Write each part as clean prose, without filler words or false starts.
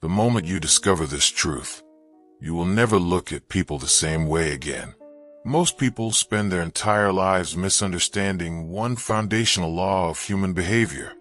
The moment you discover this truth, you will never look at people the same way again. Most people spend their entire lives misunderstanding one foundational law of human behavior.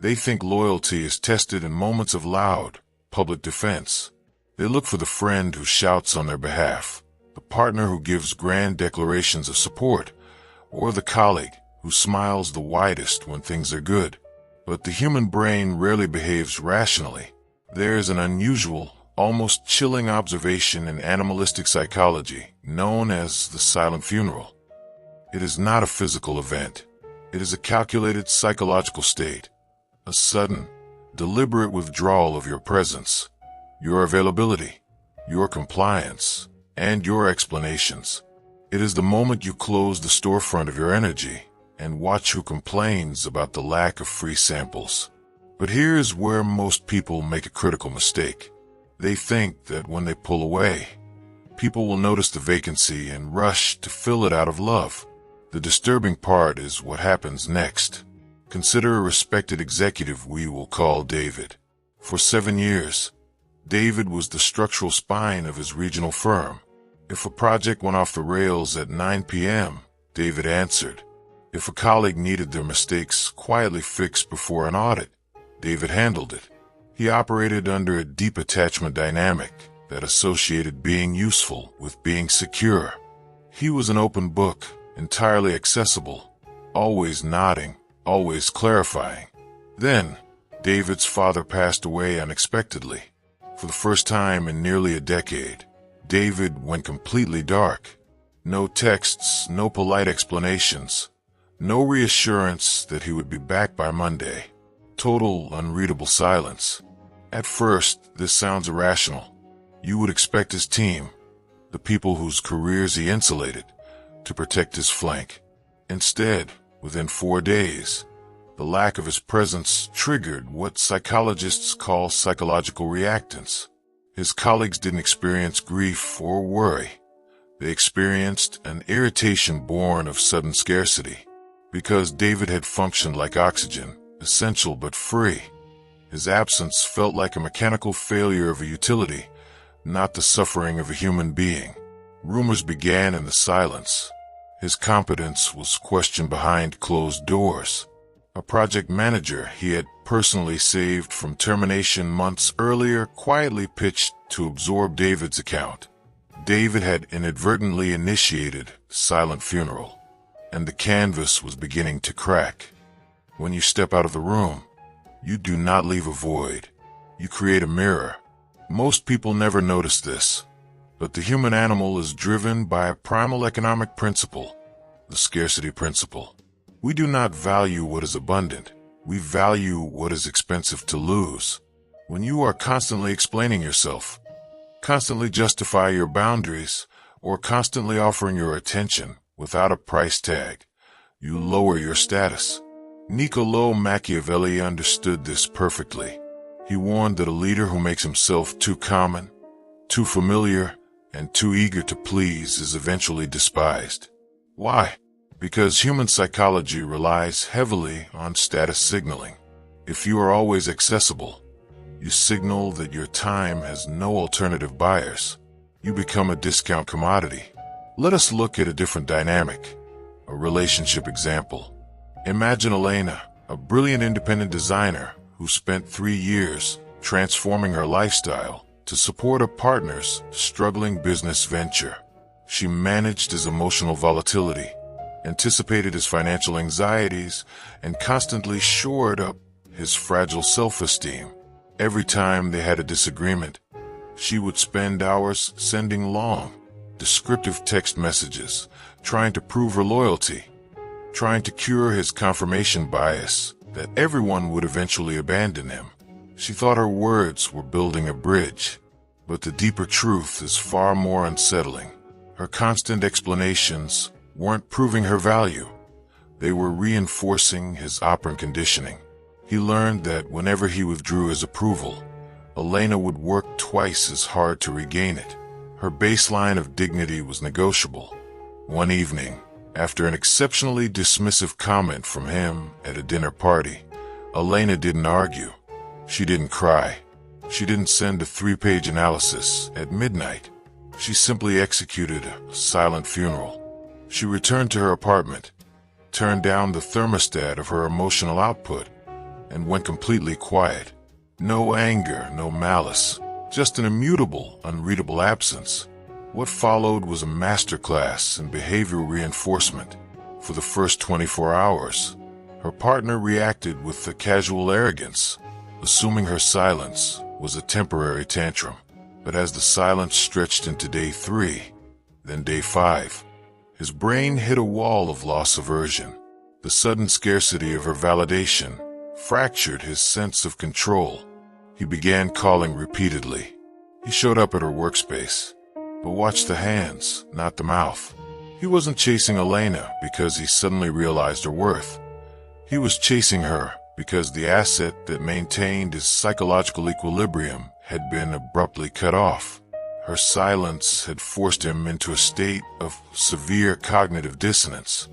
They think loyalty is tested in moments of loud, public defense. They look for the friend who shouts on their behalf, the partner who gives grand declarations of support, or the colleague who smiles the widest when things are good. But the human brain rarely behaves rationally. There is an unusual, almost chilling observation in animalistic psychology known as the silent funeral. It is not a physical event. It is a calculated psychological state, a sudden, deliberate withdrawal of your presence, your availability, your compliance, and your explanations. It is the moment you close the storefront of your energy and watch who complains about the lack of free samples. But here is where most people make a critical mistake. They think that when they pull away, people will notice the vacancy and rush to fill it out of love. The disturbing part is what happens next. Consider a respected executive we will call David. For 7 years, David was the structural spine of his regional firm. If a project went off the rails at 9 p.m., David answered. If a colleague needed their mistakes quietly fixed before an audit, David handled it. He operated under a deep attachment dynamic that associated being useful with being secure. He was an open book, entirely accessible, always nodding, always clarifying. Then, David's father passed away unexpectedly. For the first time in nearly a decade, David went completely dark. No texts, no polite explanations, no reassurance that he would be back by Monday. Total, unreadable silence. At first, this sounds irrational. You would expect his team, the people whose careers he insulated, to protect his flank. Instead, within 4 days, the lack of his presence triggered what psychologists call psychological reactance. His colleagues didn't experience grief or worry. They experienced an irritation born of sudden scarcity. Because David had functioned like oxygen, essential but free, his absence felt like a mechanical failure of a utility, not the suffering of a human being. Rumors began in the silence. His competence was questioned behind closed doors. A project manager he had personally saved from termination months earlier quietly pitched to absorb David's account. David had inadvertently initiated silent funeral, and the canvas was beginning to crack. When you step out of the room, you do not leave a void. You create a mirror. Most people never notice this, but the human animal is driven by a primal economic principle, the scarcity principle. We do not value what is abundant. We value what is expensive to lose. When you are constantly explaining yourself, constantly justify your boundaries, or constantly offering your attention without a price tag, you lower your status. Niccolò Machiavelli understood this perfectly. He warned that a leader who makes himself too common, too familiar, and too eager to please is eventually despised. Why? Because human psychology relies heavily on status signaling. If you are always accessible, you signal that your time has no alternative buyers. You become a discount commodity. Let us look at a different dynamic, a relationship example. Imagine Elena, a brilliant independent designer who spent 3 years transforming her lifestyle to support a partner's struggling business venture. She managed his emotional volatility, anticipated his financial anxieties, and constantly shored up his fragile self-esteem. Every time they had a disagreement, she would spend hours sending long, descriptive text messages, trying to prove her loyalty, trying to cure his confirmation bias that everyone would eventually abandon him. She thought her words were building a bridge, but the deeper truth is far more unsettling. Her constant explanations weren't proving her value. They were reinforcing his operant conditioning. He learned that whenever he withdrew his approval, Elena would work twice as hard to regain it. Her baseline of dignity was negotiable. One evening, after an exceptionally dismissive comment from him at a dinner party, Elena didn't argue. She didn't cry. She didn't send a 3-page analysis at midnight. She simply executed a silent funeral. She returned to her apartment, turned down the thermostat of her emotional output, and went completely quiet. No anger, no malice, just an immutable, unreadable absence. What followed was a masterclass in behavioral reinforcement. For the first 24 hours, her partner reacted with a casual arrogance, assuming her silence was a temporary tantrum. But as the silence stretched into day 3, then day 5, his brain hit a wall of loss aversion. The sudden scarcity of her validation fractured his sense of control. He began calling repeatedly. He showed up at her workspace, but watched the hands, not the mouth. He wasn't chasing Elena because he suddenly realized her worth. He was chasing her because the asset that maintained his psychological equilibrium had been abruptly cut off. Her silence had forced him into a state of severe cognitive dissonance.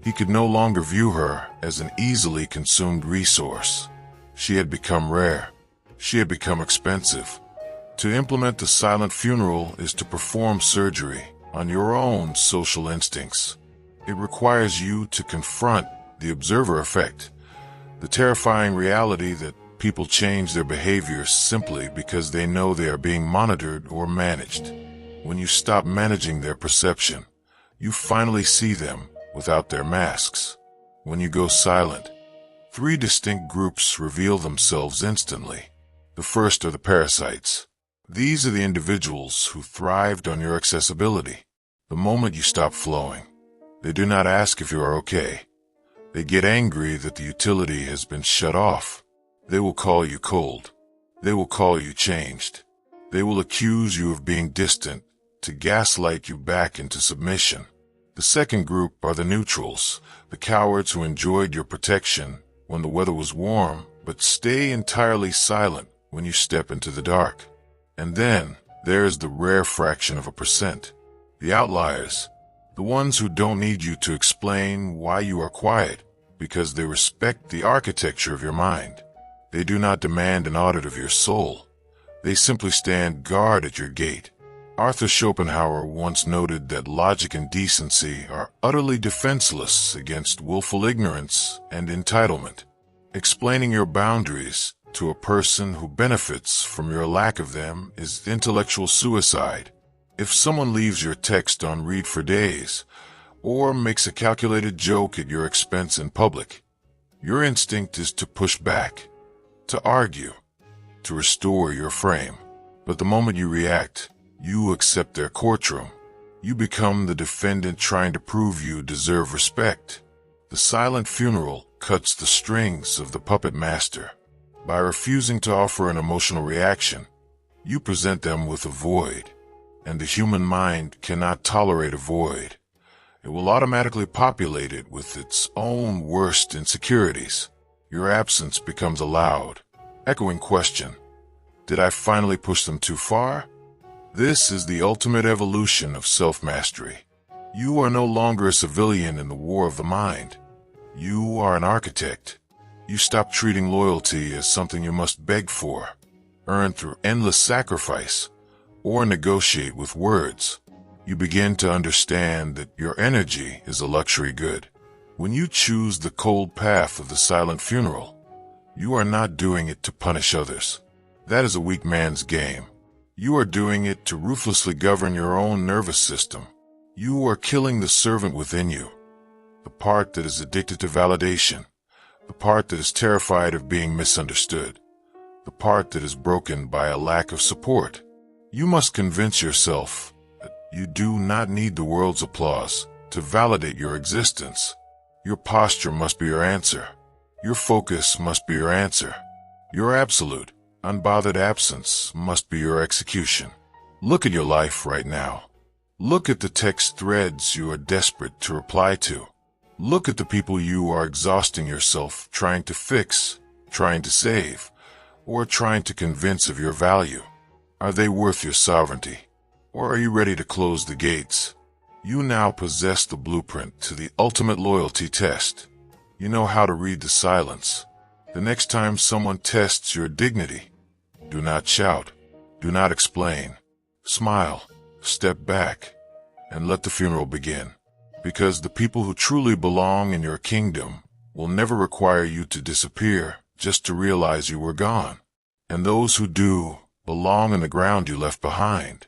He could no longer view her as an easily consumed resource. She had become rare. She had become expensive. To implement the silent funeral is to perform surgery on your own social instincts. It requires you to confront the observer effect, the terrifying reality that people change their behavior simply because they know they are being monitored or managed. When you stop managing their perception, you finally see them without their masks. When you go silent, 3 distinct groups reveal themselves instantly. The first are the parasites. These are the individuals who thrived on your accessibility. The moment you stop flowing, they do not ask if you are okay. They get angry that the utility has been shut off. They will call you cold. They will call you changed. They will accuse you of being distant to gaslight you back into submission. The second group are the neutrals, the cowards who enjoyed your protection when the weather was warm, but stay entirely silent when you step into the dark. And then there's the rare fraction of a percent, the outliers, the ones who don't need you to explain why you are quiet, because they respect the architecture of your mind. They do not demand an audit of your soul. They simply stand guard at your gate. Arthur Schopenhauer once noted that logic and decency are utterly defenseless against willful ignorance and entitlement. Explaining your boundaries to a person who benefits from your lack of them is intellectual suicide. If someone leaves your text on read for days, or makes a calculated joke at your expense in public, your instinct is to push back, to argue, to restore your frame. But the moment you react, you accept their courtroom. You become the defendant trying to prove you deserve respect. The silent funeral cuts the strings of the puppet master. By refusing to offer an emotional reaction, you present them with a void, and the human mind cannot tolerate a void. It will automatically populate it with its own worst insecurities. Your absence becomes a loud, echoing question. Did I finally push them too far? This is the ultimate evolution of self-mastery. You are no longer a civilian in the war of the mind. You are an architect. You stop treating loyalty as something you must beg for, earn through endless sacrifice, or negotiate with words. You begin to understand that your energy is a luxury good. When you choose the cold path of the silent funeral, you are not doing it to punish others. That is a weak man's game. You are doing it to ruthlessly govern your own nervous system. You are killing the servant within you, the part that is addicted to validation, the part that is terrified of being misunderstood, the part that is broken by a lack of support. You must convince yourself that you do not need the world's applause to validate your existence. Your posture must be your answer. Your focus must be your answer. Your absolute, unbothered absence must be your execution. Look at your life right now. Look at the text threads you are desperate to reply to. Look at the people you are exhausting yourself trying to fix, trying to save, or trying to convince of your value. Are they worth your sovereignty? Or are you ready to close the gates? You now possess the blueprint to the ultimate loyalty test. You know how to read the silence. The next time someone tests your dignity, Do not shout. Do not explain. Smile, step back, and let the funeral begin. Because the people who truly belong in your kingdom will never require you to disappear just to realize you were gone. And those who do belong in the ground you left behind.